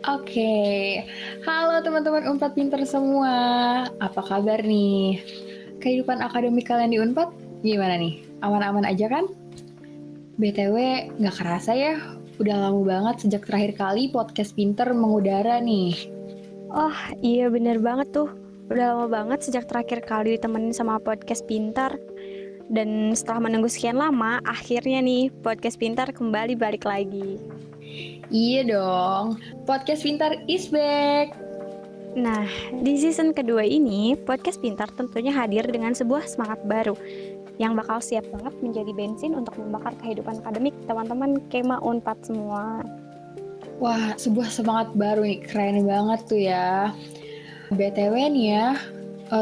Oke, halo teman-teman Unpad Pinter semua. Apa kabar nih? Kehidupan akademik kalian di Unpad gimana nih? Aman-aman aja kan? BTW, nggak kerasa ya, udah lama banget sejak terakhir kali podcast Pinter mengudara nih. Oh iya bener banget tuh. Udah lama banget sejak terakhir kali ditemenin sama podcast Pintar. Dan setelah menunggu sekian lama, akhirnya nih podcast Pintar kembali balik lagi. Iya dong, podcast Pinter is back. Nah, di season kedua ini, podcast Pintar tentunya hadir dengan sebuah semangat baru yang bakal siap banget menjadi bensin untuk membakar kehidupan akademik teman-teman Kema Unpad semua. Wah, sebuah semangat baru nih, keren banget tuh ya. BTW nih ya,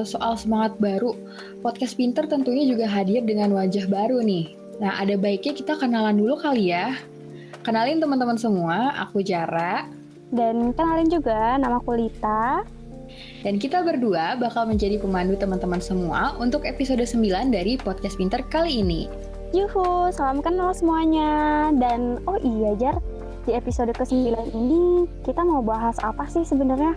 soal semangat baru, podcast Pinter tentunya juga hadir dengan wajah baru nih. Nah, ada baiknya kita kenalan dulu kali ya. Kenalin teman-teman semua, aku Jara. Dan kenalin juga, namaku Lita. Dan kita berdua bakal menjadi pemandu teman-teman semua untuk episode 9 dari Podcast Pinter kali ini. Yuhu, salam kenal semuanya. Dan oh iya Jar, di episode ke-9 ini kita mau bahas apa sih sebenarnya?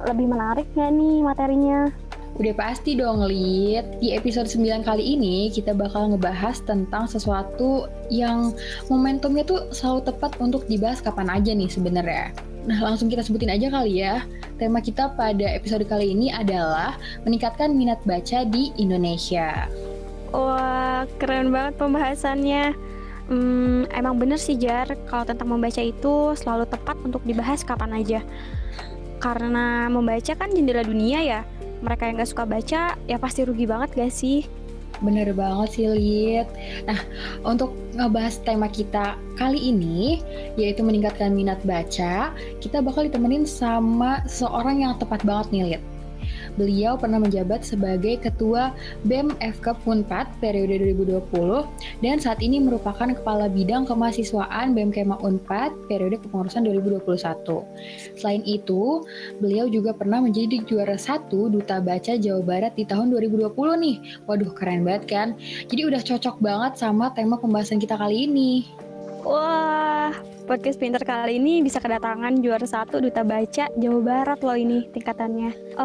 Lebih menarik nggak nih materinya? Udah pasti dong, Lid. Di episode 9 kali ini kita bakal ngebahas tentang sesuatu yang momentumnya tuh selalu tepat untuk dibahas kapan aja nih sebenarnya. Nah, langsung kita sebutin aja kali ya. Tema kita pada episode kali ini adalah meningkatkan minat baca di Indonesia. Wah, keren banget pembahasannya. Emang bener sih Jar, kalau tentang membaca itu selalu tepat untuk dibahas kapan aja. Karena membaca kan jendela dunia ya. Mereka yang gak suka baca, ya pasti rugi banget gak sih? Bener banget sih, Lid. Nah, untuk ngebahas tema kita kali ini, yaitu meningkatkan minat baca, kita bakal ditemenin sama seorang yang tepat banget nih, Lid. Beliau pernah menjabat sebagai Ketua BEM FK Unpad periode 2020 dan saat ini merupakan Kepala Bidang Kemahasiswaan BEM Kema Unpad periode kepengurusan 2021. Selain itu, beliau juga pernah menjadi juara 1 Duta Baca Jawa Barat di tahun 2020 nih. Waduh, keren banget kan? Jadi udah cocok banget sama tema pembahasan kita kali ini. Wah, podcast Pinter kali ini bisa kedatangan juara 1 Duta Baca Jawa Barat loh ini tingkatannya.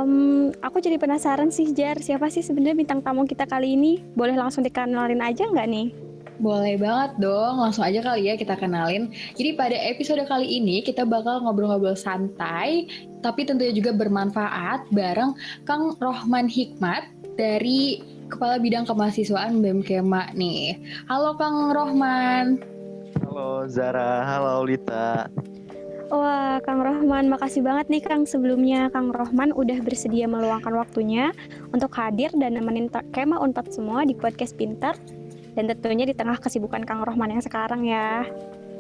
Aku jadi penasaran sih Jar, siapa sih sebenarnya bintang tamu kita kali ini? Boleh langsung dikenalin aja nggak nih? Boleh banget dong, langsung aja kali ya kita kenalin. Jadi pada episode kali ini kita bakal ngobrol-ngobrol santai, tapi tentunya juga bermanfaat bareng Kang Rohman Hikmat dari Kepala Bidang Kemahasiswaan BEM Kema nih. Halo Kang Rohman. Halo Zara, halo Lita. Wah, Kang Rohman, makasih banget nih Kang sebelumnya. Kang Rohman udah bersedia meluangkan waktunya untuk hadir dan nemenin Kema Unpad semua di podcast Pinter. Dan tentunya di tengah kesibukan Kang Rohman yang sekarang ya.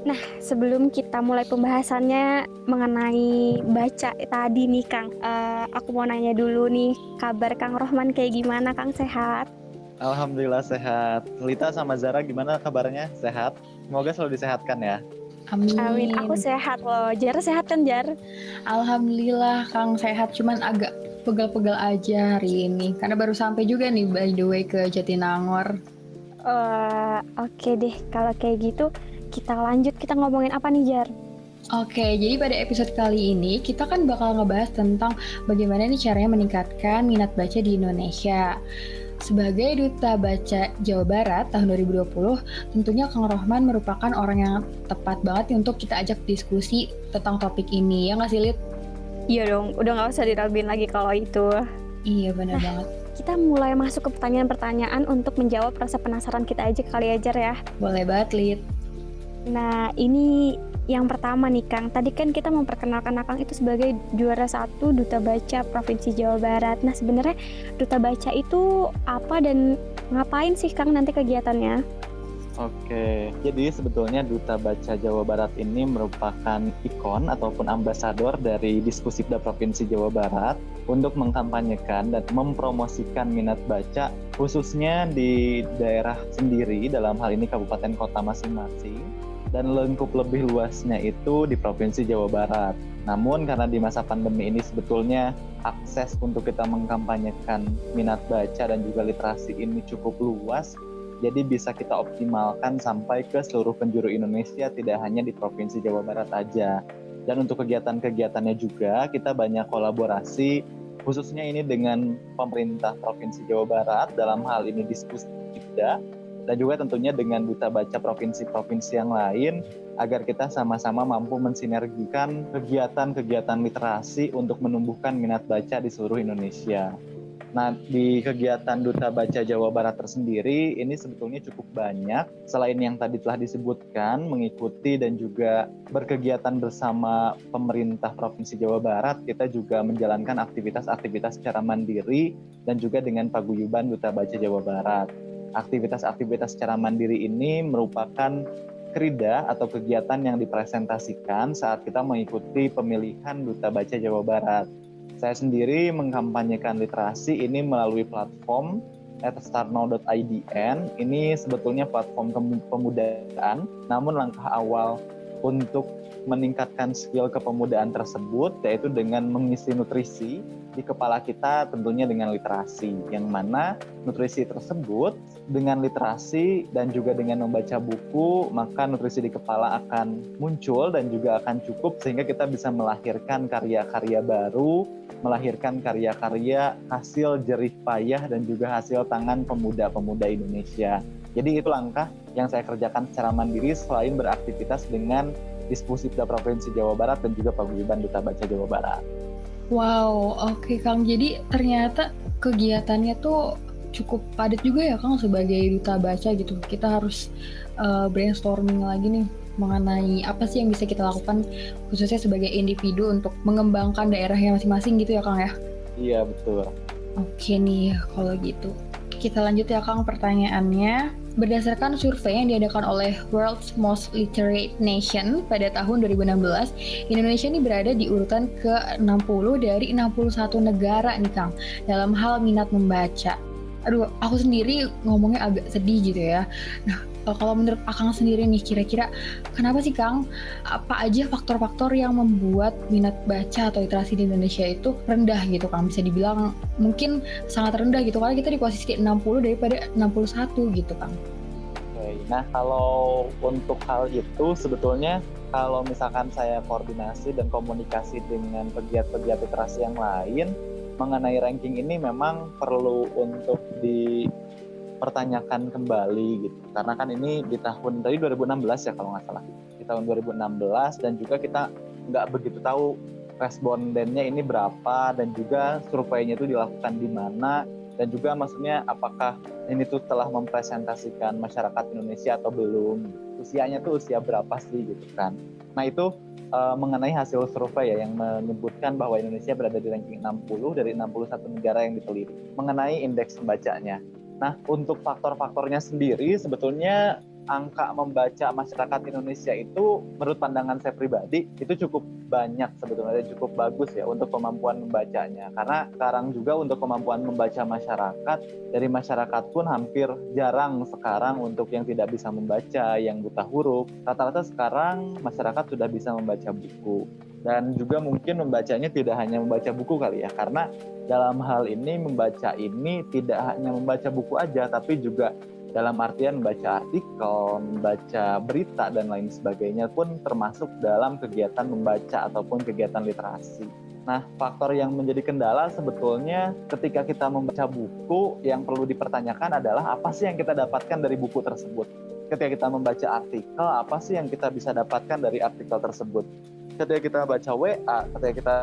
Nah, sebelum kita mulai pembahasannya mengenai baca tadi nih Kang, aku mau nanya dulu nih, kabar Kang Rohman kayak gimana Kang, sehat? Alhamdulillah sehat. Lita sama Zara gimana kabarnya? Sehat? Semoga selalu disehatkan ya. Amin. Amin, aku sehat loh. Jar sehat kan Jar? Alhamdulillah Kang sehat, cuman agak pegal-pegal aja hari ini. Karena baru sampai juga nih by the way ke Jatinangor. Oke deh, kalau kayak gitu kita lanjut, kita ngomongin apa nih Jar? Oke, jadi pada episode kali ini kita kan bakal ngebahas tentang bagaimana nih caranya meningkatkan minat baca di Indonesia. Sebagai Duta Baca Jawa Barat tahun 2020, tentunya Kang Rohman merupakan orang yang tepat banget nih untuk kita ajak diskusi tentang topik ini, ya nggak sih, Lid? Iya dong, udah nggak usah diraguin lagi kalau itu. Iya, benar banget. Kita mulai masuk ke pertanyaan-pertanyaan untuk menjawab rasa penasaran kita aja kali aja ya. Boleh banget, Lid. Nah, ini yang pertama nih Kang. Tadi kan kita memperkenalkan Kang itu sebagai juara 1 Duta Baca Provinsi Jawa Barat. Nah, sebenarnya Duta Baca itu apa dan ngapain sih Kang nanti kegiatannya? Oke, jadi sebetulnya Duta Baca Jawa Barat ini merupakan ikon ataupun ambasador dari Dispusidda Provinsi Jawa Barat untuk mengkampanyekan dan mempromosikan minat baca khususnya di daerah sendiri, dalam hal ini kabupaten kota masing-masing, dan lengkup lebih luasnya itu di Provinsi Jawa Barat. Namun karena di masa pandemi ini sebetulnya akses untuk kita mengkampanyekan minat baca dan juga literasi ini cukup luas, jadi bisa kita optimalkan sampai ke seluruh penjuru Indonesia, tidak hanya di Provinsi Jawa Barat aja. Dan untuk kegiatan-kegiatannya juga kita banyak kolaborasi, khususnya ini dengan pemerintah Provinsi Jawa Barat, dalam hal ini Diskuspida, dan juga tentunya dengan Duta Baca provinsi-provinsi yang lain, agar kita sama-sama mampu mensinergikan kegiatan-kegiatan literasi untuk menumbuhkan minat baca di seluruh Indonesia. Nah, di kegiatan Duta Baca Jawa Barat tersendiri, ini sebetulnya cukup banyak. Selain yang tadi telah disebutkan, mengikuti dan juga berkegiatan bersama pemerintah Provinsi Jawa Barat, kita juga menjalankan aktivitas-aktivitas secara mandiri dan juga dengan paguyuban Duta Baca Jawa Barat. Aktivitas-aktivitas secara mandiri ini merupakan krida atau kegiatan yang dipresentasikan saat kita mengikuti pemilihan Duta Baca Jawa Barat. Saya sendiri mengkampanyekan literasi ini melalui platform @startnow.idn. Ini sebetulnya platform pemudaan, namun langkah awal untuk meningkatkan skill kepemudaan tersebut yaitu dengan mengisi nutrisi di kepala kita tentunya dengan literasi, yang mana nutrisi tersebut dengan literasi dan juga dengan membaca buku, maka nutrisi di kepala akan muncul dan juga akan cukup sehingga kita bisa melahirkan karya-karya baru, melahirkan karya-karya hasil jerih payah dan juga hasil tangan pemuda-pemuda Indonesia. Jadi itu langkah yang saya kerjakan secara mandiri selain beraktivitas dengan Diskuspida Provinsi Jawa Barat dan juga paguyuban Duta Baca Jawa Barat. Wow, oke Kang. Jadi ternyata kegiatannya tuh cukup padat juga ya Kang sebagai duta baca gitu. Kita harus brainstorming lagi nih mengenai apa sih yang bisa kita lakukan khususnya sebagai individu untuk mengembangkan daerahnya masing-masing gitu ya Kang ya. Iya, betul. Oke nih, kalau gitu. Kita lanjut ya Kang pertanyaannya. Berdasarkan survei yang diadakan oleh World's Most Literate Nation pada tahun 2016, Indonesia ini berada di urutan ke-60 dari 61 negara nih Kang, dalam hal minat membaca. Aduh, aku sendiri ngomongnya agak sedih gitu ya. Nah, kalau menurut Akang sendiri nih, kira-kira kenapa sih Kang, apa aja faktor-faktor yang membuat minat baca atau literasi di Indonesia itu rendah gitu Kang? Bisa dibilang mungkin sangat rendah gitu, karena kita di posisi 60 daripada 61 gitu Kang. Oke, nah kalau untuk hal itu sebetulnya kalau misalkan saya koordinasi dan komunikasi dengan pegiat-pegiat literasi yang lain, mengenai ranking ini memang perlu untuk dipertanyakan kembali gitu. Karena kan ini di tahun dari 2016 ya kalau nggak salah. Di tahun 2016 dan juga kita nggak begitu tahu respondennya ini berapa dan juga surveinya itu dilakukan di mana dan juga maksudnya apakah ini tuh telah mempresentasikan masyarakat Indonesia atau belum. Usianya tuh usia berapa sih gitu kan. Nah itu mengenai hasil survei ya yang menyebutkan bahwa Indonesia berada di ranking 60 dari 61 negara yang diteliti mengenai indeks pembacanya. Nah, untuk faktor-faktornya sendiri sebetulnya angka membaca masyarakat Indonesia itu menurut pandangan saya pribadi itu cukup banyak sebetulnya, cukup bagus ya untuk kemampuan membacanya. Karena sekarang juga untuk kemampuan membaca masyarakat, dari masyarakat pun hampir jarang sekarang untuk yang tidak bisa membaca, yang buta huruf. Rata-rata sekarang masyarakat sudah bisa membaca buku. Dan juga mungkin membacanya tidak hanya membaca buku kali ya, karena dalam hal ini membaca ini tidak hanya membaca buku aja, tapi juga dalam artian membaca artikel, membaca berita, dan lain sebagainya pun termasuk dalam kegiatan membaca ataupun kegiatan literasi. Nah, faktor yang menjadi kendala sebetulnya ketika kita membaca buku yang perlu dipertanyakan adalah apa sih yang kita dapatkan dari buku tersebut. Ketika kita membaca artikel, apa sih yang kita bisa dapatkan dari artikel tersebut. Ketika kita baca WA, ketika kita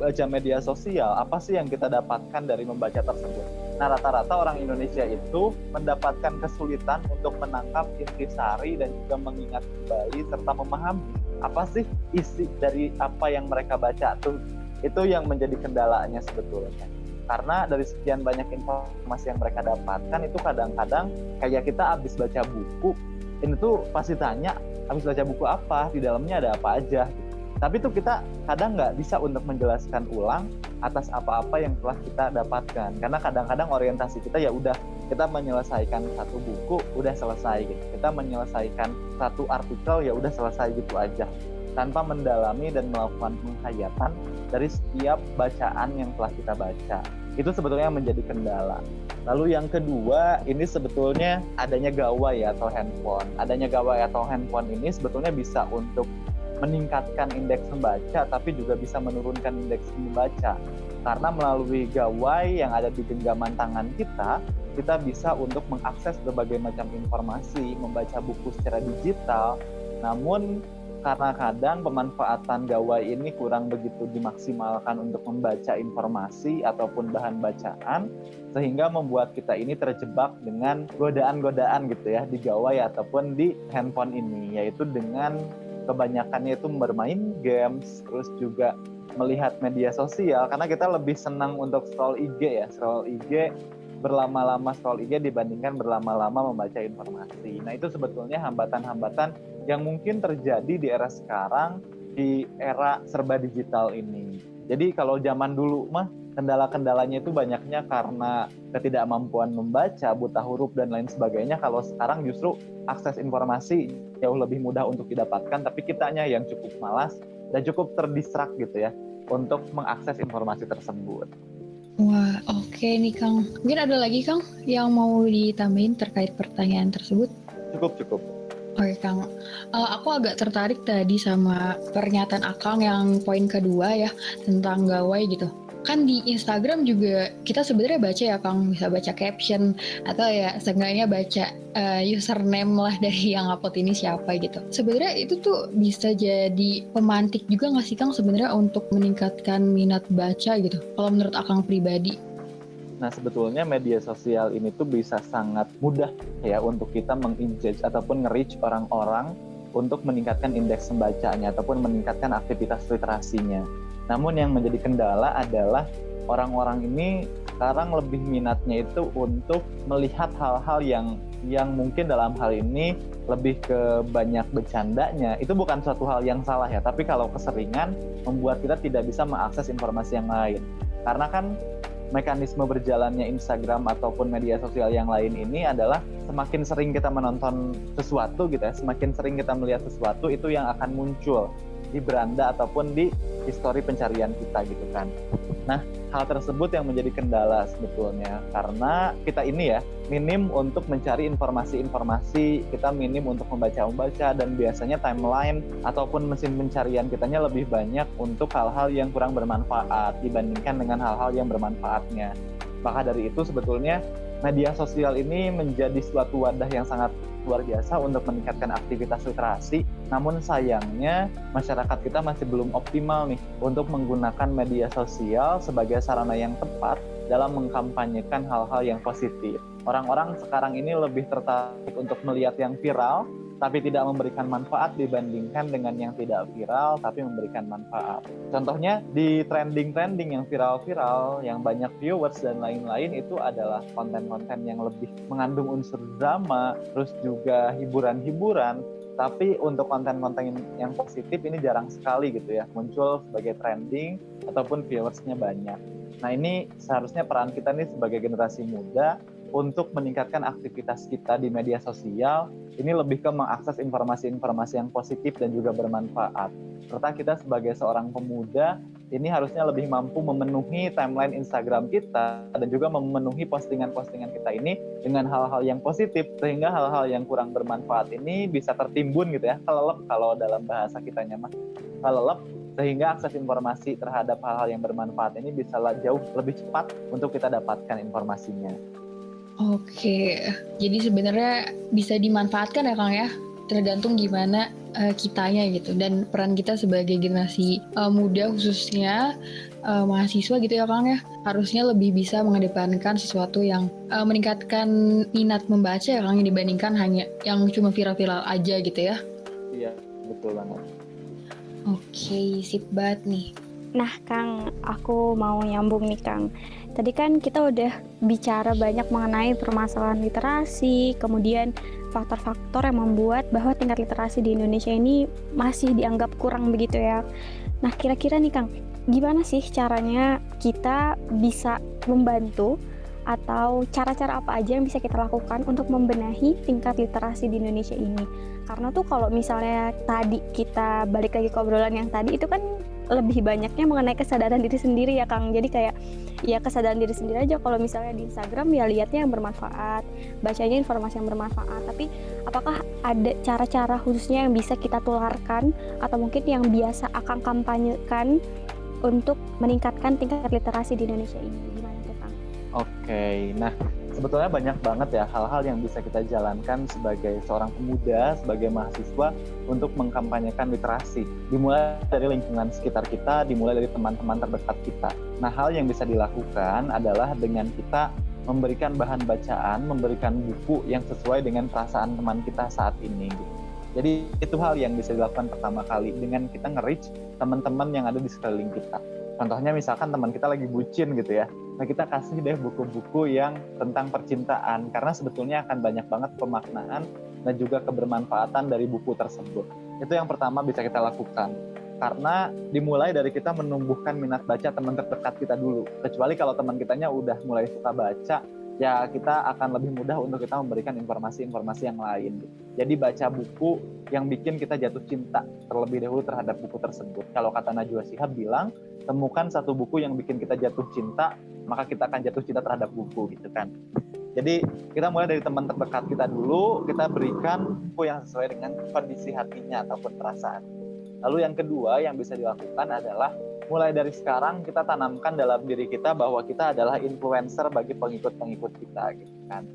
baca media sosial, apa sih yang kita dapatkan dari membaca tersebut. Nah, rata-rata orang Indonesia itu mendapatkan kesulitan untuk menangkap intisari dan juga mengingat kembali serta memahami apa sih isi dari apa yang mereka baca tuh. Itu yang menjadi kendalanya sebetulnya. Karena dari sekian banyak informasi yang mereka dapatkan itu kadang-kadang kayak kita habis baca buku, ini tuh pasti tanya habis baca buku apa, di dalamnya ada apa aja gitu. Tapi tuh kita kadang nggak bisa untuk menjelaskan ulang atas apa-apa yang telah kita dapatkan. Karena kadang-kadang orientasi kita ya udah kita menyelesaikan satu buku udah selesai gitu. Kita menyelesaikan satu artikel ya udah selesai gitu aja. Tanpa mendalami dan melakukan penghayatan dari setiap bacaan yang telah kita baca. Itu sebetulnya menjadi kendala. Lalu yang kedua, ini sebetulnya adanya gawai atau handphone. Adanya gawai atau handphone ini sebetulnya bisa untuk meningkatkan indeks membaca, tapi juga bisa menurunkan indeks membaca. Karena melalui gawai yang ada di genggaman tangan kita bisa untuk mengakses berbagai macam informasi, membaca buku secara digital. Namun karena kadang pemanfaatan gawai ini kurang begitu dimaksimalkan untuk membaca informasi ataupun bahan bacaan, sehingga membuat kita ini terjebak dengan godaan-godaan gitu ya di gawai ataupun di handphone ini, yaitu dengan kebanyakannya itu bermain games, terus juga melihat media sosial, karena kita lebih senang untuk scroll IG ya, berlama-lama scroll IG dibandingkan berlama-lama membaca informasi. Nah, itu sebetulnya hambatan-hambatan yang mungkin terjadi di era sekarang, di era serba digital ini. Jadi kalau zaman dulu mah kendala-kendalanya itu banyaknya karena ketidakmampuan membaca, buta huruf dan lain sebagainya. Kalau sekarang justru akses informasi jauh lebih mudah untuk didapatkan, tapi kitanya yang cukup malas dan cukup terdistrak gitu ya untuk mengakses informasi tersebut. Wah, oke nih Kang. Mungkin ada lagi Kang yang mau ditambahin terkait pertanyaan tersebut? Cukup. Oke Kang, aku agak tertarik tadi sama pernyataan Akang yang poin kedua ya, tentang gawai gitu. Kan di Instagram juga kita sebenarnya baca ya Kang, bisa baca caption atau ya seenggaknya baca username lah dari yang upload ini siapa gitu. Sebenarnya itu tuh bisa jadi pemantik juga nggak sih Kang sebenarnya untuk meningkatkan minat baca gitu, kalau menurut Akang pribadi? Nah, sebetulnya media sosial ini tuh bisa sangat mudah ya untuk kita meng-engage ataupun nge-reach orang-orang untuk meningkatkan indeks pembacanya ataupun meningkatkan aktivitas literasinya. Namun yang menjadi kendala adalah orang-orang ini sekarang lebih minatnya itu untuk melihat hal-hal yang mungkin dalam hal ini lebih ke banyak bercandanya. Itu bukan suatu hal yang salah ya, tapi kalau keseringan membuat kita tidak bisa mengakses informasi yang lain. Karena kan mekanisme berjalannya Instagram ataupun media sosial yang lain ini adalah semakin sering kita menonton sesuatu gitu ya, semakin sering kita melihat sesuatu, itu yang akan muncul di beranda ataupun di histori pencarian kita gitu kan. Nah, hal tersebut yang menjadi kendala sebetulnya, karena kita ini ya minim untuk mencari informasi-informasi, kita minim untuk membaca, dan biasanya timeline ataupun mesin pencarian kitanya lebih banyak untuk hal-hal yang kurang bermanfaat dibandingkan dengan hal-hal yang bermanfaatnya. Maka dari itu sebetulnya media sosial ini menjadi suatu wadah yang sangat luar biasa untuk meningkatkan aktivitas literasi. Namun sayangnya masyarakat kita masih belum optimal nih untuk menggunakan media sosial sebagai sarana yang tepat dalam mengkampanyekan hal-hal yang positif. Orang-orang sekarang ini lebih tertarik untuk melihat yang viral, tapi tidak memberikan manfaat dibandingkan dengan yang tidak viral, tapi memberikan manfaat. Contohnya di trending-trending yang viral-viral, yang banyak viewers dan lain-lain, itu adalah konten-konten yang lebih mengandung unsur drama, terus juga hiburan-hiburan. Tapi untuk konten-konten yang positif ini jarang sekali gitu ya, muncul sebagai trending ataupun viewersnya banyak. Nah, ini seharusnya peran kita nih sebagai generasi muda untuk meningkatkan aktivitas kita di media sosial, ini lebih ke mengakses informasi-informasi yang positif dan juga bermanfaat. Serta kita sebagai seorang pemuda, ini harusnya lebih mampu memenuhi timeline Instagram kita dan juga memenuhi postingan-postingan kita ini dengan hal-hal yang positif, sehingga hal-hal yang kurang bermanfaat ini bisa tertimbun gitu ya, kelelep kalau dalam bahasa kitanya mah, kelelep, sehingga akses informasi terhadap hal-hal yang bermanfaat ini bisa jauh lebih cepat untuk kita dapatkan informasinya. Oke, jadi sebenarnya bisa dimanfaatkan ya Kang ya, tergantung gimana kitanya gitu, dan peran kita sebagai generasi muda khususnya mahasiswa gitu ya Kang ya, harusnya lebih bisa mengedepankan sesuatu yang meningkatkan minat membaca ya Kang, dibandingkan hanya yang cuma viral-viral aja gitu ya. Iya, betul banget. Oke, sip banget nih. Nah Kang, aku mau nyambung nih Kang. Tadi kan kita udah bicara banyak mengenai permasalahan literasi, kemudian faktor-faktor yang membuat bahwa tingkat literasi di Indonesia ini masih dianggap kurang begitu ya. Nah kira-kira nih Kang, gimana sih caranya kita bisa membantu atau cara-cara apa aja yang bisa kita lakukan untuk membenahi tingkat literasi di Indonesia ini? Karena tuh kalau misalnya tadi kita balik lagi ke obrolan yang tadi, itu kan lebih banyaknya mengenai kesadaran diri sendiri ya Kang. Jadi kayak ya kesadaran diri sendiri aja. Kalau misalnya di Instagram ya lihatnya yang bermanfaat, bacanya informasi yang bermanfaat. Tapi apakah ada cara-cara khususnya yang bisa kita tularkan atau mungkin yang biasa Akang kampanyekan untuk meningkatkan tingkat literasi di Indonesia ini? Gimana tuh Kang? Oke, nah sebetulnya banyak banget ya hal-hal yang bisa kita jalankan sebagai seorang pemuda, sebagai mahasiswa untuk mengkampanyekan literasi. Dimulai dari lingkungan sekitar kita, dimulai dari teman-teman terdekat kita. Nah, hal yang bisa dilakukan adalah dengan kita memberikan bahan bacaan, memberikan buku yang sesuai dengan perasaan teman kita saat ini. Jadi itu hal yang bisa dilakukan pertama kali dengan kita nge-reach teman-teman yang ada di sekeliling kita. Contohnya misalkan teman kita lagi bucin gitu ya. Nah kita kasih deh buku-buku yang tentang percintaan karena sebetulnya akan banyak banget pemaknaan dan juga kebermanfaatan dari buku tersebut. Itu yang pertama bisa kita lakukan. Karena dimulai dari kita menumbuhkan minat baca teman terdekat kita dulu. Kecuali kalau teman kitanya udah mulai suka baca, ya kita akan lebih mudah untuk kita memberikan informasi-informasi yang lain. Jadi baca buku yang bikin kita jatuh cinta terlebih dahulu terhadap buku tersebut. Kalau kata Najwa Shihab bilang, temukan satu buku yang bikin kita jatuh cinta, maka kita akan jatuh cinta terhadap buku gitu kan. Jadi kita mulai dari teman terdekat kita dulu, kita berikan buku yang sesuai dengan kondisi hatinya ataupun perasaan. Lalu yang kedua yang bisa dilakukan adalah mulai dari sekarang kita tanamkan dalam diri kita bahwa kita adalah influencer bagi pengikut-pengikut kita gitu kan.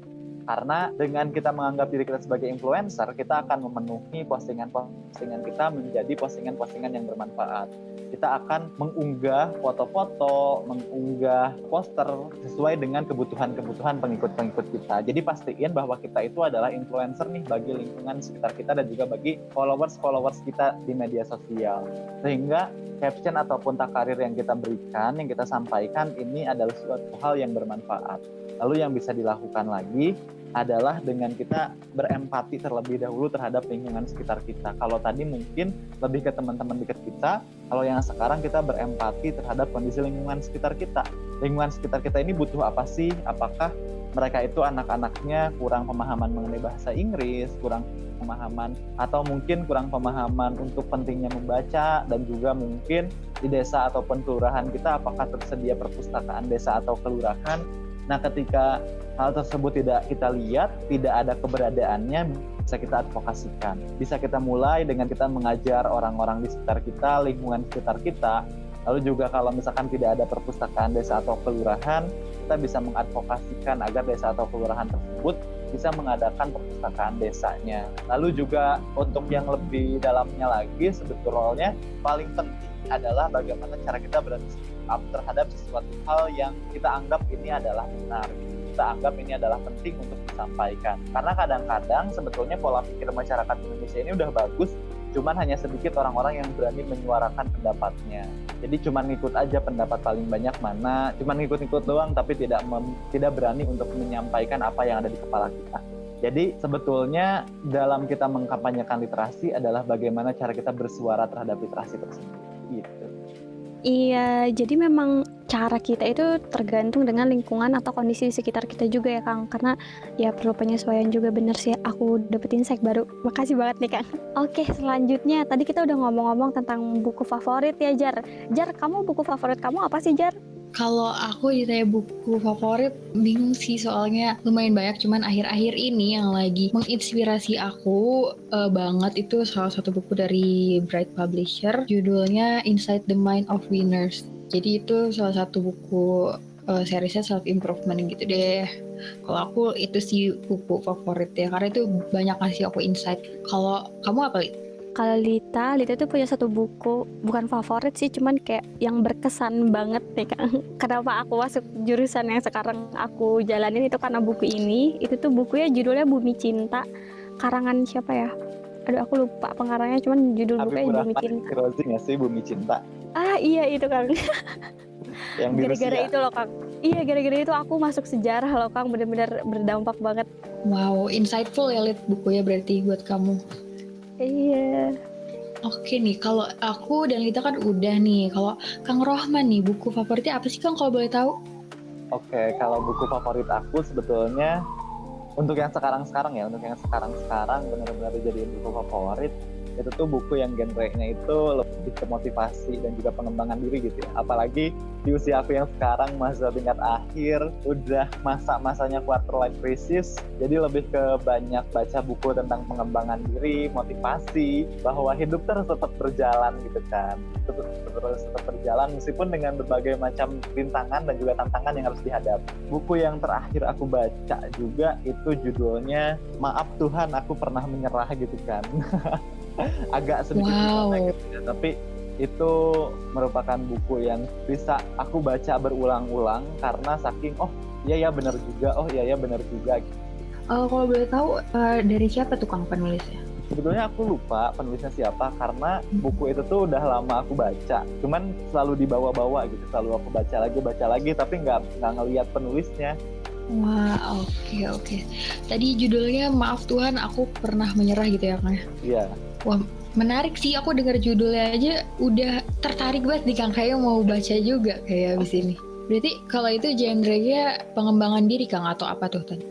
Karena dengan kita menganggap diri kita sebagai influencer, kita akan memenuhi postingan-postingan kita menjadi postingan-postingan yang bermanfaat. Kita akan mengunggah foto-foto, mengunggah poster sesuai dengan kebutuhan-kebutuhan pengikut-pengikut kita. Jadi pastiin bahwa kita itu adalah influencer nih bagi lingkungan sekitar kita dan juga bagi followers-followers kita di media sosial. Sehingga caption ataupun takarir yang kita berikan, yang kita sampaikan ini adalah suatu hal yang bermanfaat. Lalu yang bisa dilakukan lagi adalah dengan kita berempati terlebih dahulu terhadap lingkungan sekitar kita. Kalau tadi mungkin lebih ke teman-teman dekat kita, kalau yang sekarang kita berempati terhadap kondisi lingkungan sekitar kita. Lingkungan sekitar kita ini butuh apa sih? Apakah mereka itu anak-anaknya kurang pemahaman mengenai bahasa Inggris, kurang pemahaman atau mungkin kurang pemahaman untuk pentingnya membaca, dan juga mungkin di desa ataupun kelurahan kita apakah tersedia perpustakaan desa atau kelurahan. Nah, ketika hal tersebut tidak kita lihat, tidak ada keberadaannya, bisa kita advokasikan. Bisa kita mulai dengan kita mengajar orang-orang di sekitar kita, lingkungan sekitar kita. Lalu juga kalau misalkan tidak ada perpustakaan desa atau kelurahan, kita bisa mengadvokasikan agar desa atau kelurahan tersebut bisa mengadakan perpustakaan desanya. Lalu juga untuk yang lebih dalamnya lagi, sebetulnya paling penting adalah bagaimana cara kita berani speak up terhadap sesuatu hal yang kita anggap ini adalah benar. Kita anggap ini adalah penting untuk disampaikan. Karena kadang-kadang sebetulnya pola pikir masyarakat Indonesia ini udah bagus, cuman hanya sedikit orang-orang yang berani menyuarakan pendapatnya. Jadi cuman ngikut aja pendapat paling banyak mana, cuman ngikut-ngikut doang tapi tidak berani untuk menyampaikan apa yang ada di kepala kita. Jadi sebetulnya dalam kita mengkampanyekan literasi adalah bagaimana cara kita bersuara terhadap literasi tersebut. Gitu. Iya, jadi memang cara kita itu tergantung dengan lingkungan atau kondisi di sekitar kita juga ya Kang. Karena ya perlu penyesuaian juga, bener sih. Aku dapetin insight baru. Makasih banget nih Kang. Oke, selanjutnya tadi kita udah ngomong-ngomong tentang buku favorit ya Jar. Jar, kamu buku favorit kamu apa sih Jar? Kalau aku ditanya buku favorit, bingung sih soalnya lumayan banyak. Cuman akhir-akhir ini yang lagi menginspirasi aku banget itu salah satu buku dari Bright Publisher, judulnya Inside the Mind of Winners. Jadi itu salah satu buku seriesnya self improvement gitu deh. Kalau aku itu sih buku favorit ya, karena itu banyak ngasih aku insight. Kalau kamu apa, Li? Kalau Lita tuh punya satu buku, bukan favorit sih, cuman kayak yang berkesan banget nih Kang. Kenapa aku masuk jurusan yang sekarang aku jalanin itu karena buku ini. Itu tuh bukunya judulnya Bumi Cinta, karangan siapa ya? Aduh aku lupa pengarangnya, cuman judul bukunya Bumi Cinta. Rozi nggak sih Bumi Cinta? Ah iya itu Kang. Yang gara-gara itu loh Kang. Iya gara-gara itu aku masuk sejarah loh Kang, bener-bener berdampak banget. Wow, insightful ya Lit bukunya berarti buat kamu. Iya. Oke nih, kalau aku dan Lita kan udah nih. Kalau Kang Rohman nih, buku favoritnya apa sih Kang kalau boleh tahu? Oke, kalau buku favorit aku sebetulnya untuk yang sekarang-sekarang ya, untuk yang sekarang-sekarang benar-benar jadi buku favorit, itu tuh buku yang genrenya itu lebih ke motivasi dan juga pengembangan diri gitu ya. Apalagi di usia aku yang sekarang mahasiswa tingkat akhir, udah masa-masanya quarter life crisis, jadi lebih ke banyak baca buku tentang pengembangan diri, motivasi, bahwa hidup terus tetap berjalan gitu kan. Terus tetap berjalan meskipun dengan berbagai macam rintangan dan juga tantangan yang harus dihadapi. Buku yang terakhir aku baca juga itu judulnya Maaf Tuhan Aku Pernah Menyerah gitu kan. Agak sedikit gitu ya, tapi itu merupakan buku yang bisa aku baca berulang-ulang karena saking iya benar juga. Kalau boleh tahu dari siapa tuh Kang penulisnya? Sebetulnya aku lupa penulisnya siapa karena buku itu tuh udah lama aku baca. Cuman selalu dibawa-bawa gitu, selalu aku baca lagi tapi nggak ngelihat penulisnya. Wah, oke. Tadi judulnya Maaf Tuhan Aku Pernah Menyerah gitu ya Kang? Iya. Wah, menarik sih, aku dengar judulnya aja udah tertarik banget nih Kang, kayak mau baca juga kayak abis ini. Berarti kalau itu genre-nya pengembangan diri Kang atau apa tuh tadi?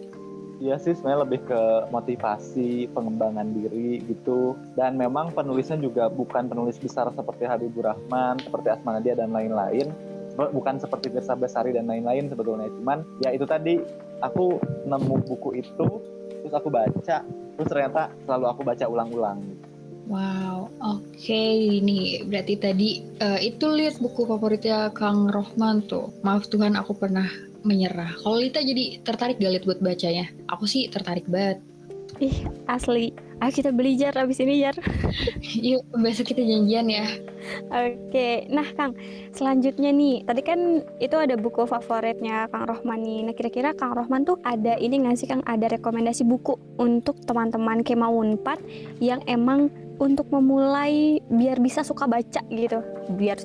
Iya sih, sebenarnya lebih ke motivasi, pengembangan diri gitu. Dan memang penulisnya juga bukan penulis besar seperti Habibur Rahman, seperti Asma Nadia dan lain-lain. Bukan seperti Tirsa Besari dan lain-lain sebetulnya. Cuman ya itu tadi, aku nemu buku itu, terus aku baca, terus ternyata selalu aku baca ulang-ulang. Wow, oke. Ini berarti tadi itu lihat buku favoritnya Kang Rohman tuh. Maaf Tuhan Aku Pernah Menyerah. Kalau Lita jadi tertarik gak lihat buat bacanya? Aku sih tertarik banget. Ih, asli. Ayo kita beli Jar abis ini Jar. Yuk, besok kita janjian ya. Oke, nah Kang, selanjutnya nih, tadi kan itu ada buku favoritnya Kang Rohman nih. Nah kira-kira Kang Rohman tuh ada ini nggak sih Kang, ada rekomendasi buku untuk teman-teman Kema Unpad yang emang untuk memulai biar bisa suka baca gitu, biar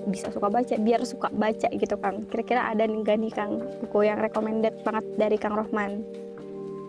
suka baca gitu Kang. Kira-kira ada nggak nih Kang buku yang recommended banget dari Kang Rohman?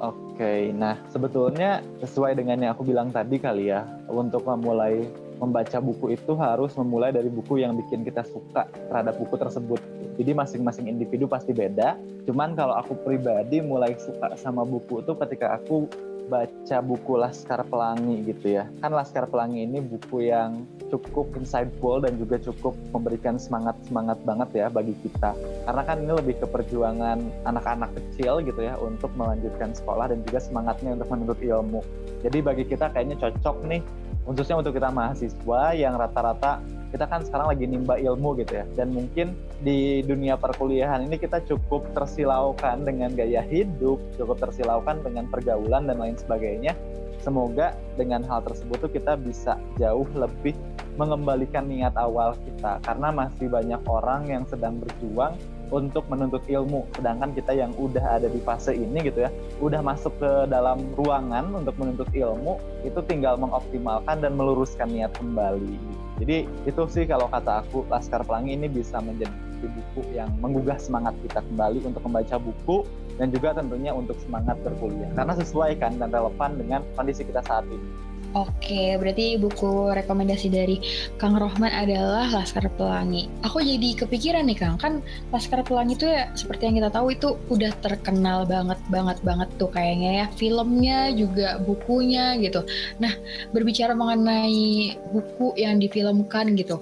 Oke, nah sebetulnya sesuai dengan yang aku bilang tadi kali ya, untuk memulai membaca buku itu harus memulai dari buku yang bikin kita suka terhadap buku tersebut. Jadi masing-masing individu pasti beda, cuman kalau aku pribadi mulai suka sama buku itu ketika aku baca buku Laskar Pelangi gitu ya. Kan Laskar Pelangi ini buku yang cukup insightful dan juga cukup memberikan semangat banget ya bagi kita. Karena kan ini lebih ke perjuangan anak-anak kecil gitu ya untuk melanjutkan sekolah dan juga semangatnya untuk menuntut ilmu. Jadi bagi kita kayaknya cocok nih, khususnya untuk kita mahasiswa yang rata-rata kita kan sekarang lagi nimba ilmu gitu ya, dan mungkin di dunia perkuliahan ini kita cukup tersilaukan dengan gaya hidup, cukup tersilaukan dengan pergaulan dan lain sebagainya. Semoga dengan hal tersebut tuh kita bisa jauh lebih mengembalikan niat awal kita, karena masih banyak orang yang sedang berjuang untuk menuntut ilmu, sedangkan kita yang udah ada di fase ini gitu ya, udah masuk ke dalam ruangan untuk menuntut ilmu, itu tinggal mengoptimalkan dan meluruskan niat kembali. Jadi itu sih kalau kata aku, Laskar Pelangi ini bisa menjadi buku yang menggugah semangat kita kembali untuk membaca buku dan juga tentunya untuk semangat berkuliah, karena sesuai kan dan relevan dengan kondisi kita saat ini. Oke, berarti buku rekomendasi dari Kang Rohman adalah Laskar Pelangi. Aku jadi kepikiran nih Kang, kan Laskar Pelangi itu ya seperti yang kita tahu itu udah terkenal banget tuh kayaknya ya. Filmnya juga bukunya gitu. Nah, berbicara mengenai buku yang difilmkan gitu,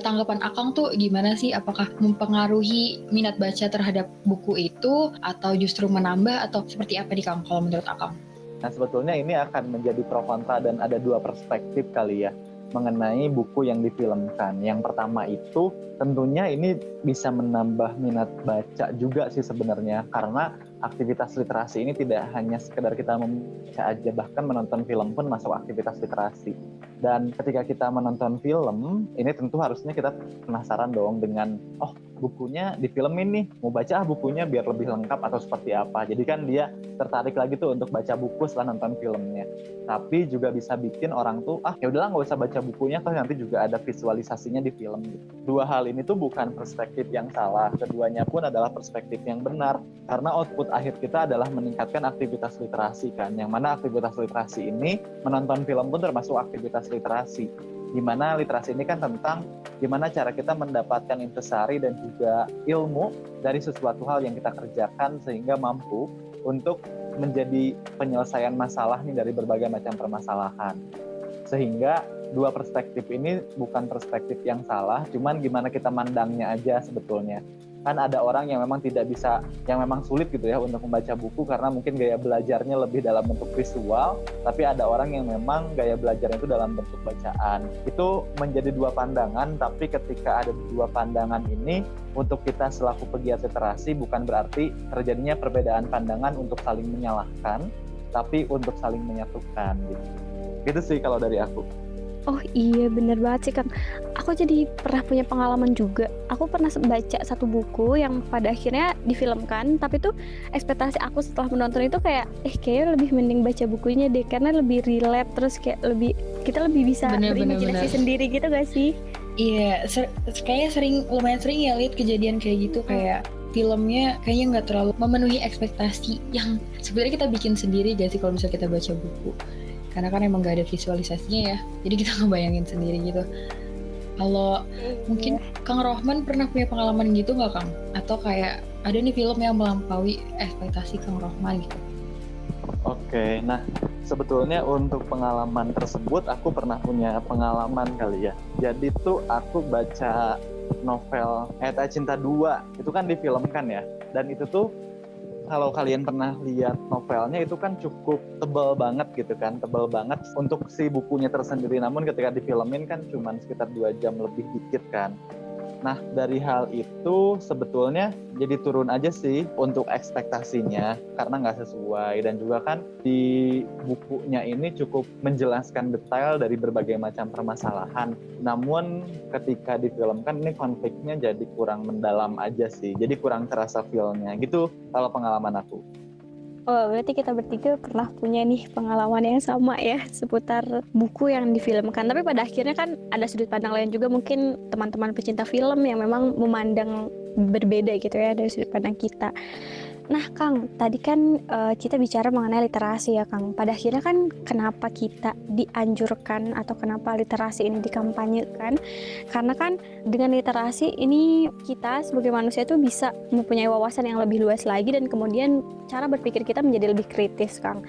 tanggapan Akang tuh gimana sih? Apakah mempengaruhi minat baca terhadap buku itu atau justru menambah atau seperti apa nih Kang kalau menurut Akang? Nah sebetulnya ini akan menjadi pro kontra dan ada dua perspektif kali ya mengenai buku yang difilmkan. Yang pertama itu tentunya ini bisa menambah minat baca juga sih sebenarnya, karena aktivitas literasi ini tidak hanya sekedar kita membaca aja, bahkan menonton film pun masuk aktivitas literasi. Dan ketika kita menonton film, ini tentu harusnya kita penasaran dong dengan, bukunya di film ini, mau baca bukunya biar lebih lengkap atau seperti apa. Jadi kan dia tertarik lagi tuh untuk baca buku setelah nonton filmnya. Tapi juga bisa bikin orang tuh, ya udahlah nggak usah baca bukunya, toh nanti juga ada visualisasinya di film. Dua hal ini tuh bukan perspektif yang salah, keduanya pun adalah perspektif yang benar. Karena output akhir kita adalah meningkatkan aktivitas literasi kan, yang mana aktivitas literasi ini, menonton film pun termasuk aktivitas literasi. Gimana literasi ini kan tentang gimana cara kita mendapatkan intisari dan juga ilmu dari sesuatu hal yang kita kerjakan sehingga mampu untuk menjadi penyelesaian masalah nih dari berbagai macam permasalahan. Sehingga dua perspektif ini bukan perspektif yang salah, cuman gimana kita mandangnya aja sebetulnya. Kan ada orang yang memang tidak bisa, yang memang sulit gitu ya untuk membaca buku karena mungkin gaya belajarnya lebih dalam bentuk visual, tapi ada orang yang memang gaya belajarnya itu dalam bentuk bacaan. Itu menjadi dua pandangan, tapi ketika ada dua pandangan ini, untuk kita selaku pegiat literasi bukan berarti terjadinya perbedaan pandangan untuk saling menyalahkan, tapi untuk saling menyatukan gitu. Gitu sih kalau dari aku. Oh iya bener banget sih Kang. Aku jadi pernah punya pengalaman juga. Aku pernah baca satu buku yang pada akhirnya difilmkan, tapi tuh ekspektasi aku setelah menonton itu kayaknya lebih mending baca bukunya deh, karena lebih relate, terus kayak kita lebih bisa berimajinasi sendiri gitu gak sih? Iya, kayaknya lumayan sering ya lihat kejadian kayak gitu, kayak filmnya kayaknya nggak terlalu memenuhi ekspektasi yang sebenarnya kita bikin sendiri gak sih kalau misalnya kita baca buku. Karena kan emang gak ada visualisasinya ya, jadi kita ngebayangin sendiri gitu. Kalau mungkin Kang Rohman pernah punya pengalaman gitu nggak Kang? Atau kayak ada nih film yang melampaui ekspektasi Kang Rohman gitu? Oke, nah sebetulnya untuk pengalaman tersebut aku pernah punya pengalaman kali ya. Jadi tuh aku baca novel Eta Cinta 2, itu kan difilmkan ya. Dan itu tuh kalau kalian pernah lihat novelnya itu kan cukup tebal banget gitu kan, tebal banget untuk si bukunya tersendiri. Namun ketika difilmin kan cuma sekitar 2 jam lebih dikit kan. Nah dari hal itu sebetulnya jadi turun aja sih untuk ekspektasinya karena nggak sesuai, dan juga kan di bukunya ini cukup menjelaskan detail dari berbagai macam permasalahan. Namun ketika difilmkan ini konfliknya jadi kurang mendalam aja sih, jadi kurang terasa feel-nya gitu kalau pengalaman aku. Oh, berarti kita bertiga pernah punya nih pengalaman yang sama ya seputar buku yang difilmkan. Tapi pada akhirnya kan ada sudut pandang lain juga, mungkin teman-teman pecinta film yang memang memandang berbeda gitu ya dari sudut pandang kita. Nah Kang, tadi kan kita bicara mengenai literasi ya Kang. Pada akhirnya kan kenapa kita dianjurkan atau kenapa literasi ini dikampanyekan? Karena kan dengan literasi ini kita sebagai manusia itu bisa mempunyai wawasan yang lebih luas lagi, dan kemudian cara berpikir kita menjadi lebih kritis Kang.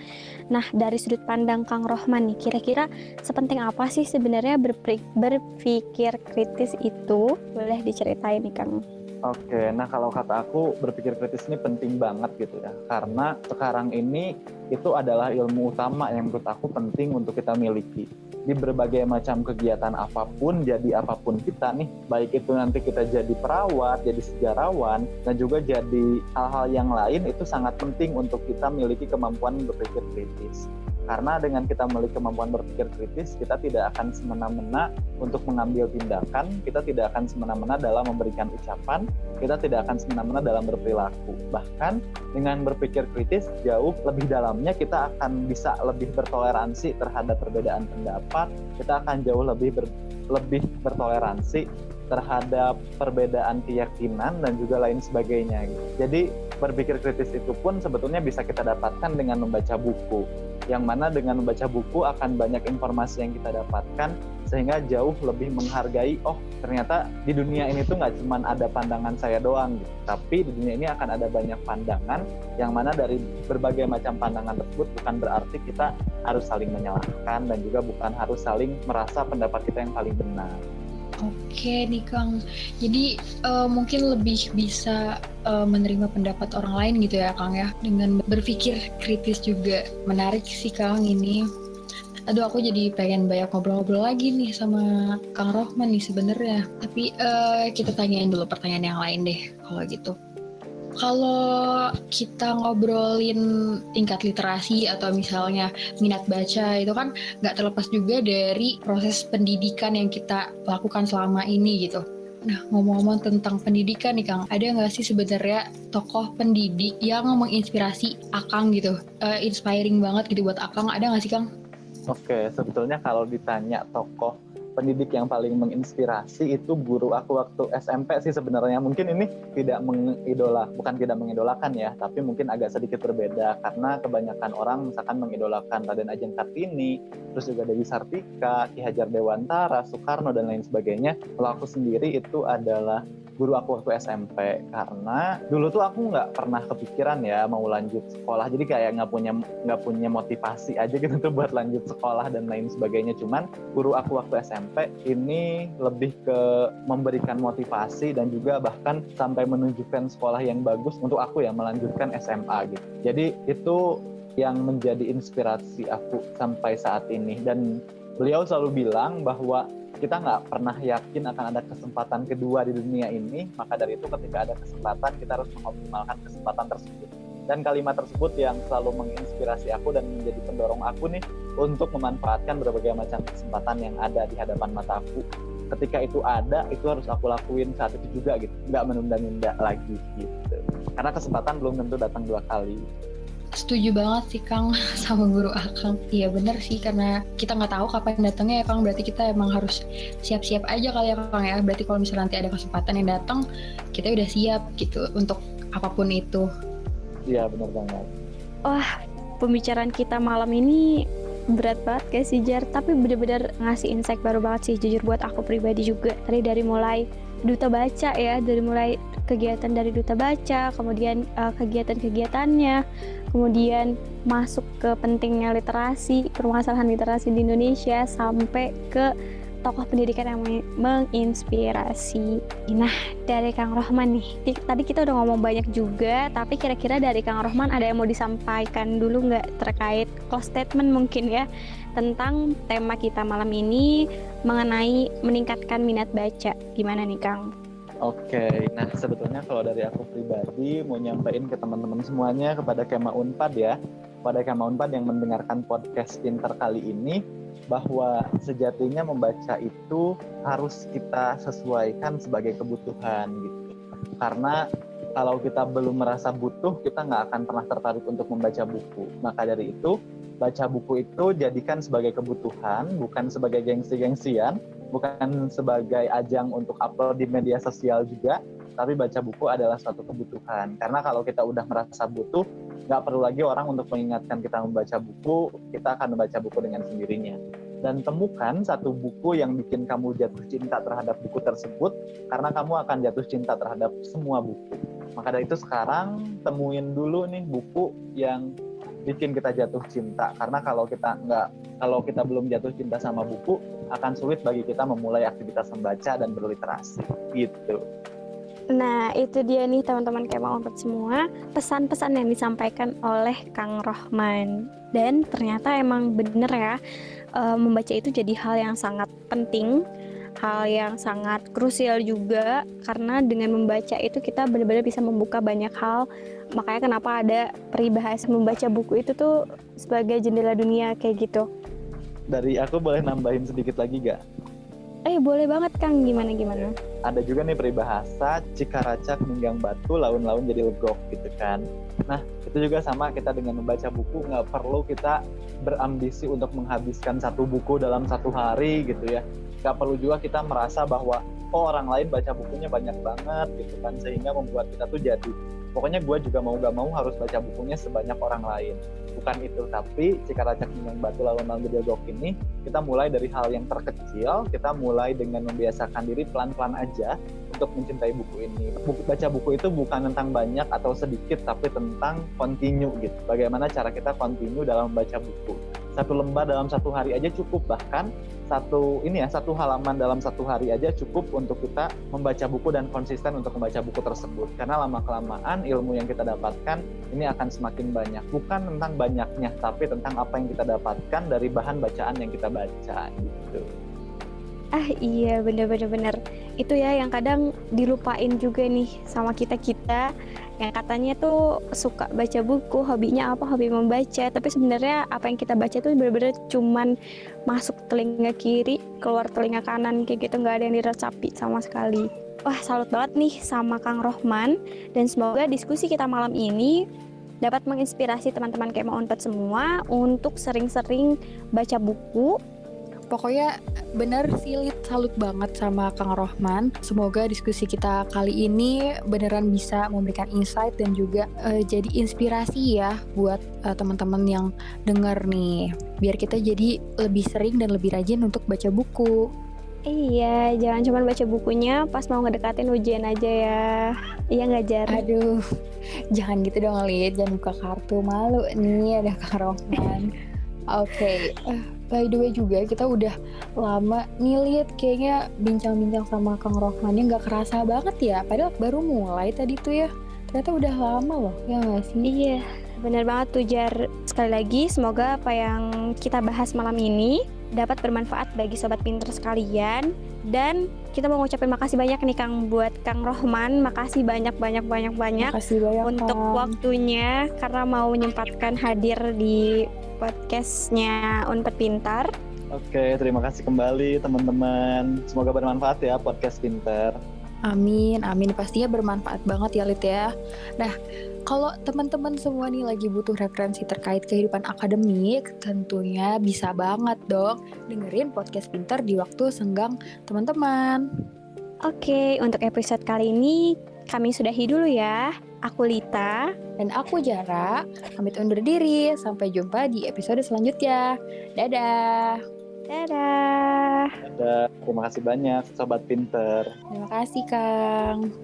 Nah dari sudut pandang Kang Rohman nih, kira-kira sepenting apa sih sebenarnya berpikir kritis itu? Boleh diceritain nih Kang? Oke, nah kalau kata aku berpikir kritis ini penting banget gitu ya. Karena sekarang ini itu adalah ilmu utama yang menurut aku penting untuk kita miliki. Di berbagai macam kegiatan apapun, jadi apapun kita nih, baik itu nanti kita jadi perawat, jadi sejarawan, dan juga jadi hal-hal yang lain, itu sangat penting untuk kita miliki kemampuan berpikir kritis. Karena dengan kita memiliki kemampuan berpikir kritis, kita tidak akan semena-mena untuk mengambil tindakan, kita tidak akan semena-mena dalam memberikan ucapan, kita tidak akan semena-mena dalam berperilaku. Bahkan dengan berpikir kritis jauh lebih dalamnya, kita akan bisa lebih bertoleransi terhadap perbedaan pendapat, kita akan jauh lebih bertoleransi terhadap perbedaan keyakinan dan juga lain sebagainya. Jadi berpikir kritis itu pun sebetulnya bisa kita dapatkan dengan membaca buku, yang mana dengan membaca buku akan banyak informasi yang kita dapatkan sehingga jauh lebih menghargai, oh ternyata di dunia ini tuh nggak cuma ada pandangan saya doang gitu, tapi di dunia ini akan ada banyak pandangan, yang mana dari berbagai macam pandangan tersebut bukan berarti kita harus saling menyalahkan dan juga bukan harus saling merasa pendapat kita yang paling benar. Oke nih Kang, jadi mungkin lebih bisa menerima pendapat orang lain gitu ya Kang ya, dengan berpikir kritis juga. Menarik sih Kang ini. Aduh aku jadi pengen banyak ngobrol-ngobrol lagi nih sama Kang Rohman nih sebenarnya. Tapi kita tanyain dulu pertanyaan yang lain deh kalau gitu. Kalau kita ngobrolin tingkat literasi atau misalnya minat baca, itu kan nggak terlepas juga dari proses pendidikan yang kita lakukan selama ini gitu. Nah ngomong-ngomong tentang pendidikan nih Kang, ada nggak sih sebenarnya tokoh pendidik yang menginspirasi Akang gitu, inspiring banget gitu buat Akang, ada nggak sih Kang? Oke, sebetulnya kalau ditanya tokoh pendidik yang paling menginspirasi, itu guru aku waktu SMP sih sebenarnya. Mungkin ini bukan tidak mengidolakan ya, tapi mungkin agak sedikit berbeda karena kebanyakan orang misalkan mengidolakan Raden Ajeng Kartini, terus juga Dewi Sartika, Ki Hajar Dewantara, Soekarno dan lain sebagainya. Kalau aku sendiri itu adalah guru aku waktu SMP, karena dulu tuh aku nggak pernah kepikiran ya mau lanjut sekolah, jadi kayak nggak punya motivasi aja gitu tuh buat lanjut sekolah dan lain sebagainya. Cuman guru aku waktu SMP ini lebih ke memberikan motivasi dan juga bahkan sampai menunjukkan sekolah yang bagus untuk aku ya melanjutkan SMA gitu. Jadi itu yang menjadi inspirasi aku sampai saat ini, dan beliau selalu bilang bahwa kita nggak pernah yakin akan ada kesempatan kedua di dunia ini, maka dari itu ketika ada kesempatan kita harus mengoptimalkan kesempatan tersebut. Dan kalimat tersebut yang selalu menginspirasi aku dan menjadi pendorong aku nih untuk memanfaatkan berbagai macam kesempatan yang ada di hadapan mataku. Ketika itu ada, itu harus aku lakuin saat itu juga gitu, nggak menunda-nunda lagi gitu. Karena kesempatan belum tentu datang 2 kali. Setuju banget sih Kang sama guru Akang. Iya bener sih, karena kita nggak tahu kapan datangnya ya Kang. Berarti kita emang harus siap-siap aja kali ya Kang ya. Berarti kalau misalnya nanti ada kesempatan yang datang, kita udah siap gitu untuk apapun itu. Iya benar banget. Wah, pembicaraan kita malam ini berat banget guys sih Jar, tapi bener-bener ngasih insight baru banget sih jujur buat aku pribadi juga. Tadi dari mulai duta baca ya, dari mulai kegiatan dari duta baca, kemudian kegiatan-kegiatannya, kemudian masuk ke pentingnya literasi, permasalahan literasi di Indonesia, sampai ke tokoh pendidikan yang menginspirasi. Nah, dari Kang Rohman nih, tadi kita udah ngomong banyak juga, tapi kira-kira dari Kang Rohman ada yang mau disampaikan dulu nggak terkait close statement mungkin ya, tentang tema kita malam ini mengenai meningkatkan minat baca. Gimana nih Kang? Oke, nah sebetulnya kalau dari aku pribadi mau nyampein ke teman-teman semuanya, kepada Kema Unpad ya, kepada Kema Unpad yang mendengarkan podcast Pinter kali ini, bahwa sejatinya membaca itu harus kita sesuaikan sebagai kebutuhan gitu. Karena kalau kita belum merasa butuh, kita nggak akan pernah tertarik untuk membaca buku. Maka dari itu, baca buku itu jadikan sebagai kebutuhan, bukan sebagai gengsi-gengsian, bukan sebagai ajang untuk upload di media sosial juga, tapi baca buku adalah suatu kebutuhan. Karena kalau kita udah merasa butuh, nggak perlu lagi orang untuk mengingatkan kita membaca buku, kita akan membaca buku dengan sendirinya. Dan temukan satu buku yang bikin kamu jatuh cinta terhadap buku tersebut, karena kamu akan jatuh cinta terhadap semua buku. Maka dari itu sekarang temuin dulu nih buku yang bikin kita jatuh cinta, karena kalau kita belum jatuh cinta sama buku, akan sulit bagi kita memulai aktivitas membaca dan berliterasi gitu. Nah, itu dia nih teman-teman Kema Unpad semua, pesan-pesan yang disampaikan oleh Kang Rohman. Dan ternyata emang bener ya, membaca itu jadi hal yang sangat penting, hal yang sangat krusial juga, karena dengan membaca itu kita benar-benar bisa membuka banyak hal. Makanya kenapa ada peribahasa membaca buku itu tuh sebagai jendela dunia kayak gitu. Dari aku boleh nambahin sedikit lagi gak? Boleh banget Kang, gimana? Ada juga nih peribahasa, cikaracak minggang batu, laun-laun jadi legok gitu kan. Nah, itu juga sama, kita dengan membaca buku nggak perlu kita berambisi untuk menghabiskan satu buku dalam satu hari gitu ya. Nggak perlu juga kita merasa bahwa orang lain baca bukunya banyak banget gitu kan, sehingga membuat kita tuh jadi pokoknya gue juga mau gak mau harus baca bukunya sebanyak orang lain. Bukan itu, tapi cikaracak minggang batu, laun-laun jadi legok ini, kita mulai dari hal yang terkecil, kita mulai dengan membiasakan diri pelan-pelan aja untuk mencintai buku ini. Baca buku itu bukan tentang banyak atau sedikit, tapi tentang continue gitu. Bagaimana cara kita continue dalam membaca buku. Satu lembar dalam satu hari aja cukup, bahkan satu halaman dalam satu hari aja cukup untuk kita membaca buku dan konsisten untuk membaca buku tersebut. Karena lama-kelamaan ilmu yang kita dapatkan ini akan semakin banyak. Bukan tentang banyaknya, tapi tentang apa yang kita dapatkan dari bahan bacaan yang kita baca gitu. Iya, bener. Itu ya yang kadang dilupain juga nih sama kita yang katanya tuh suka baca buku, hobinya apa? Hobi membaca. Tapi sebenarnya apa yang kita baca tuh bener-bener cuman masuk telinga kiri, keluar telinga kanan kayak gitu, nggak ada yang diresapi sama sekali. Wah, salut banget nih sama Kang Rohman, dan semoga diskusi kita malam ini dapat menginspirasi teman-teman Kema Unpad semua untuk sering-sering baca buku. Pokoknya bener sih, salut banget sama Kang Rohman. Semoga diskusi kita kali ini beneran bisa memberikan insight dan juga jadi inspirasi ya buat teman-teman yang denger nih. Biar kita jadi lebih sering dan lebih rajin untuk baca buku. Iya, jangan cuma baca bukunya pas mau ngedekatin ujian aja ya. Iya nggak, Jar? Aduh, jangan gitu dong Lid, jangan buka kartu, malu nih ada Kang Rohman. Oke, by the way juga kita udah lama nih Lid, kayaknya bincang-bincang sama Kang Rohmannya nggak kerasa banget ya, padahal baru mulai tadi tuh ya. Ternyata udah lama loh, ya nggak sih? Iya, benar banget tuh, Jar. Sekali lagi, semoga apa yang kita bahas malam ini dapat bermanfaat bagi sobat pinter sekalian. Dan kita mau ngucapin makasih banyak nih Kang buat Kang Rohman. Makasih banyak Makasih banyak untuk Kang. waktunya karena mau menyempatkan hadir di podcastnya Unpad Pintar. Oke, terima kasih kembali teman-teman. Semoga bermanfaat ya podcast Pinter. Amin, amin. Pastinya bermanfaat banget ya Lid ya. Nah, kalau teman-teman semua nih lagi butuh referensi terkait kehidupan akademik, tentunya bisa banget dong dengerin podcast Pinter di waktu senggang teman-teman. Oke, untuk episode kali ini kami sudahi dulu ya. Aku Lita. Dan aku Jara, pamit undur diri. Sampai jumpa di episode selanjutnya. Dadah. Dadah. Terima kasih banyak Sobat Pinter. Terima kasih Kang.